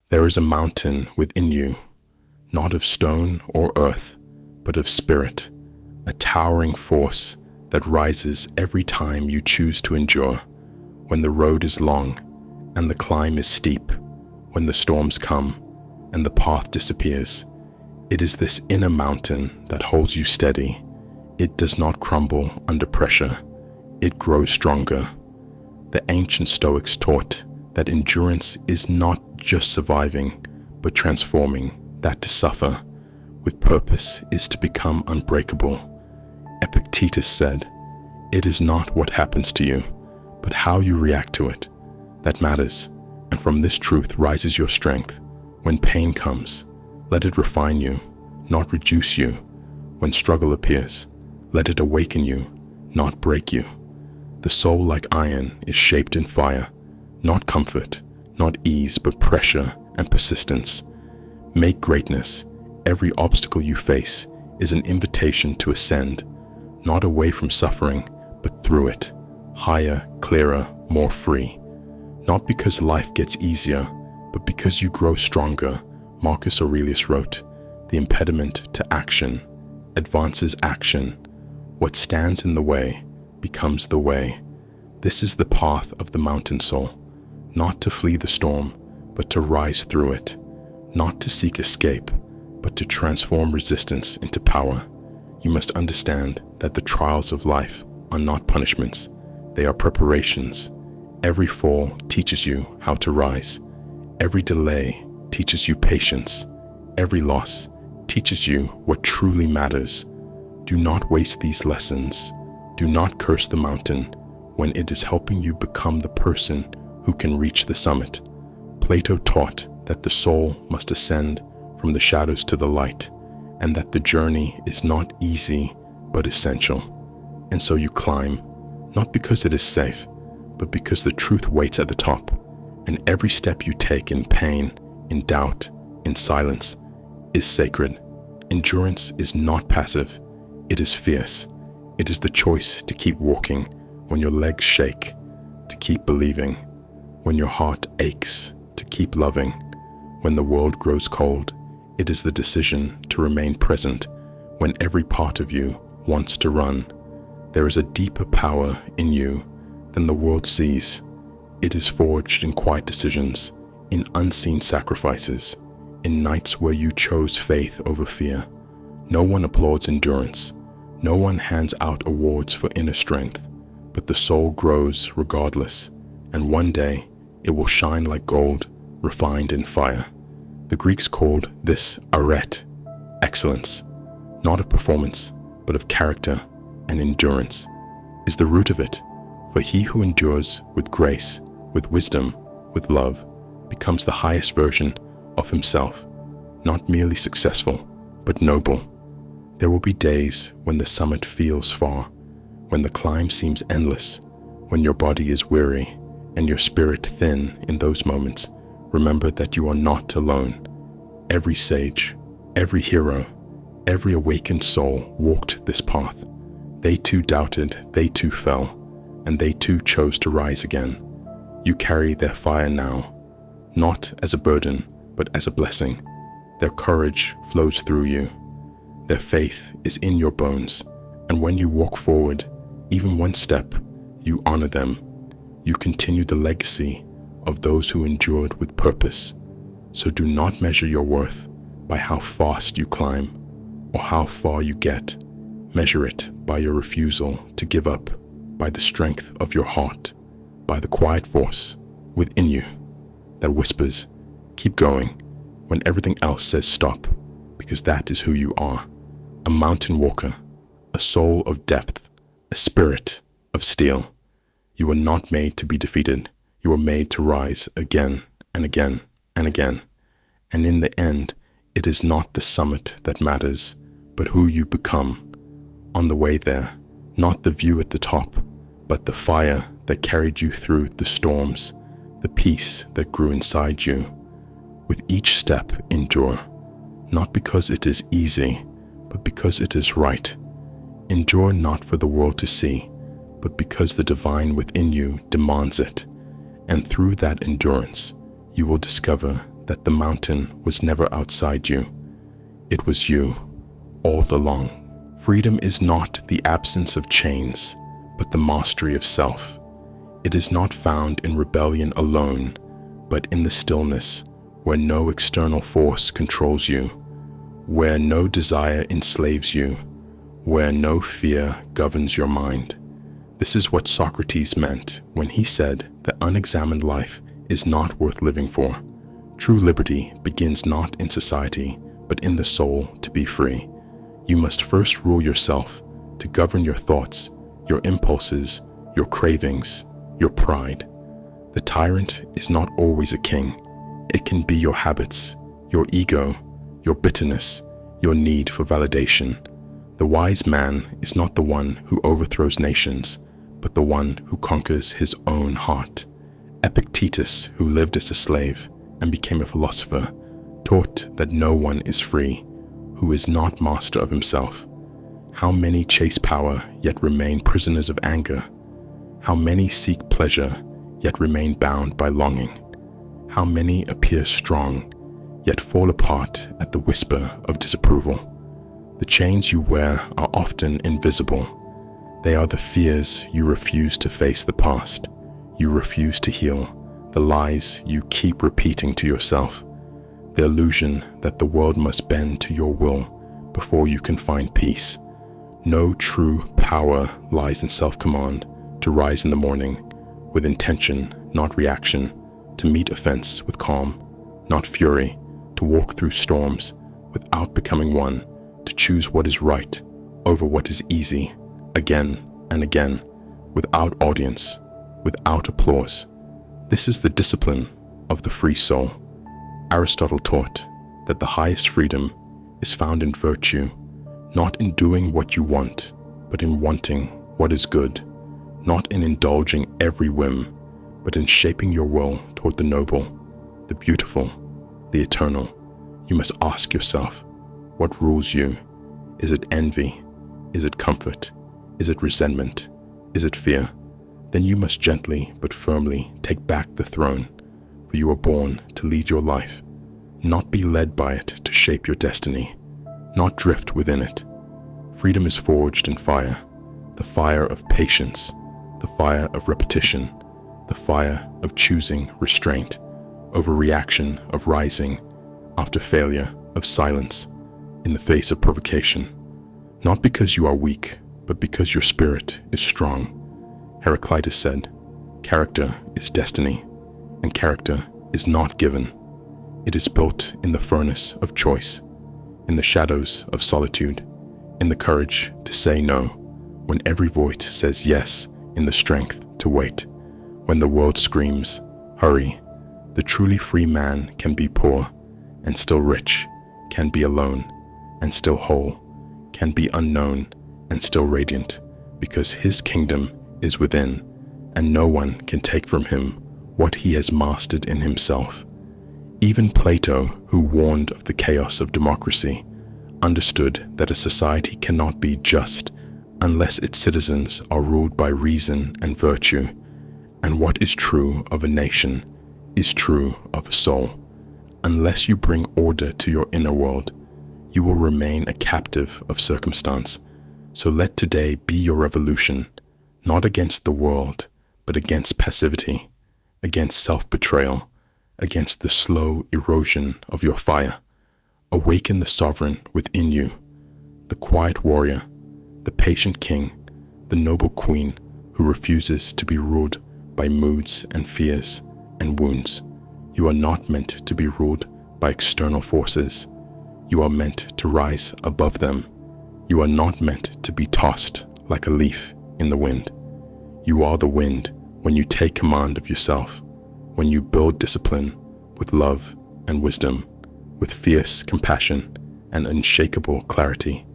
There is a mountain within you, not of stone or earth, but of spirit, a towering force that rises every time you choose to endure, when the road is long and the climb is steep, when the storms come and the path disappears. It is this inner mountain that holds you steady. It does not crumble under pressure. It grows stronger. The ancient Stoics taught that endurance is not just surviving, but transforming, that to suffer with purpose is to become unbreakable. Epictetus said, "It is not what happens to you, but how you react to it that matters, and from this truth rises your strength. When pain comes, let it refine you, not reduce you. When struggle appears, let it awaken you, not break you. The soul, like iron, is shaped in fire, not comfort, not ease, but pressure and persistence. Make greatness. Every obstacle you face is an invitation to ascend, not away from suffering, but through it, higher, clearer, more free. Not because life gets easier, but because you grow stronger." Marcus Aurelius wrote, "The impediment to action advances action. What stands in the way becomes the way." This is the path of the mountain soul, not to flee the storm, but to rise through it, not to seek escape, but to transform resistance into power. You must understand that the trials of life are not punishments, they are preparations. Every fall teaches you how to rise. Every delay teaches you patience. Every loss teaches you what truly matters. Do not waste these lessons. Do not curse the mountain when it is helping you become the person who can reach the summit. Plato taught that the soul must ascend from the shadows to the light, and that the journey is not easy but essential. And so you climb, not because it is safe, but because the truth waits at the top. And every step you take in pain, in doubt, in silence, is sacred. Endurance is not passive, it is fierce. It is the choice to keep walking when your legs shake, to keep believing, when your heart aches, to keep loving. When the world grows cold, it is the decision to remain present when every part of you wants to run. There is a deeper power in you than the world sees. It is forged in quiet decisions, in unseen sacrifices, in nights where you chose faith over fear. No one applauds endurance. No one hands out awards for inner strength, but the soul grows regardless, and one day it will shine like gold, refined in fire. The Greeks called this arete, excellence, not of performance, but of character, and endurance is the root of it. For he who endures with grace, with wisdom, with love, becomes the highest version of himself, not merely successful, but noble. There will be days when the summit feels far, when the climb seems endless, when your body is weary and your spirit thin. In those moments, remember that you are not alone. Every sage, every hero, every awakened soul walked this path. They too doubted, they too fell, and they too chose to rise again. You carry their fire now, not as a burden, but as a blessing. Their courage flows through you. Their faith is in your bones, and when you walk forward, even one step, you honor them. You continue the legacy of those who endured with purpose. So do not measure your worth by how fast you climb or how far you get. Measure it by your refusal to give up, by the strength of your heart, by the quiet force within you that whispers, keep going, when everything else says stop, because that is who you are. A mountain walker, a soul of depth, a spirit of steel. You are not made to be defeated. You are made to rise again and again and again. And in the end, it is not the summit that matters, but who you become on the way there. Not the view at the top, but the fire that carried you through the storms, the peace that grew inside you. With each step, endure, not because it is easy, but because it is right. Endure not for the world to see, but because the divine within you demands it. And through that endurance, you will discover that the mountain was never outside you. It was you, all along. Freedom is not the absence of chains, but the mastery of self. It is not found in rebellion alone, but in the stillness where no external force controls you, where no desire enslaves you, where no fear governs your mind. This is what Socrates meant when he said that unexamined life is not worth living for. True liberty begins not in society, but in the soul to be free. You must first rule yourself, to govern your thoughts, your impulses, your cravings, your pride. The tyrant is not always a king. It can be your habits, your ego, your bitterness, your need for validation. The wise man is not the one who overthrows nations, but the one who conquers his own heart. Epictetus, who lived as a slave and became a philosopher, taught that no one is free who is not master of himself. How many chase power yet remain prisoners of anger? How many seek pleasure yet remain bound by longing? How many appear strong yet fall apart at the whisper of disapproval? The chains you wear are often invisible. They are the fears you refuse to face, the past you refuse to heal, the lies you keep repeating to yourself, the illusion that the world must bend to your will before you can find peace. No true power lies in self-command, to rise in the morning with intention, not reaction, to meet offense with calm, not fury, to walk through storms without becoming one, to choose what is right over what is easy, again and again, without audience, without applause. This is the discipline of the free soul. Aristotle taught that the highest freedom is found in virtue, not in doing what you want, but in wanting what is good, not in indulging every whim, but in shaping your will toward the noble, the beautiful, the eternal. You must ask yourself, what rules you? Is it envy? Is it comfort? Is it resentment? Is it fear? Then you must gently but firmly take back the throne, for you are born to lead your life, not be led by it to shape your destiny, not drift within it. Freedom is forged in fire, the fire of patience, the fire of repetition, the fire of choosing restraint over reaction, of rising after failure, of silence in the face of provocation. Not because you are weak, but because your spirit is strong. Heraclitus said, "Character is destiny, and character is not given. It is built in the furnace of choice, in the shadows of solitude, in the courage to say no, when every voice says yes, in the strength to wait. When the world screams, hurry, the truly free man can be poor and still rich, can be alone and still whole, can be unknown and still radiant, because his kingdom is within, and no one can take from him what he has mastered in himself." Even Plato, who warned of the chaos of democracy, understood that a society cannot be just unless its citizens are ruled by reason and virtue, and what is true of a nation is true of a soul. Unless you bring order to your inner world, you will remain a captive of circumstance. So let today be your revolution, not against the world, but against passivity, against self-betrayal, against the slow erosion of your fire. Awaken the sovereign within you, the quiet warrior, the patient king, the noble queen who refuses to be ruled by moods and fears and wounds. You are not meant to be ruled by external forces. You are meant to rise above them. You are not meant to be tossed like a leaf in the wind. You are the wind when you take command of yourself, when you build discipline with love and wisdom, with fierce compassion and unshakable clarity.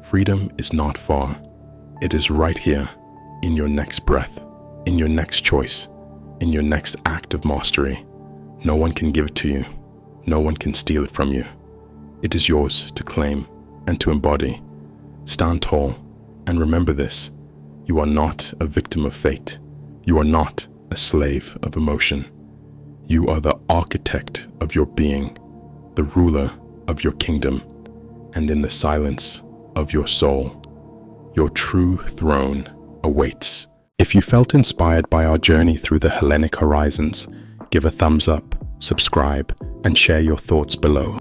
Freedom is not far. It is right here, in your next breath, in your next choice, in your next act of mastery. No one can give it to you. No one can steal it from you. It is yours to claim and to embody. Stand tall and remember this. You are not a victim of fate. You are not a slave of emotion. You are the architect of your being, the ruler of your kingdom, and in the silence of your soul, your true throne awaits. If you felt inspired by our journey through the Hellenic horizons, give a thumbs up, subscribe, and share your thoughts below.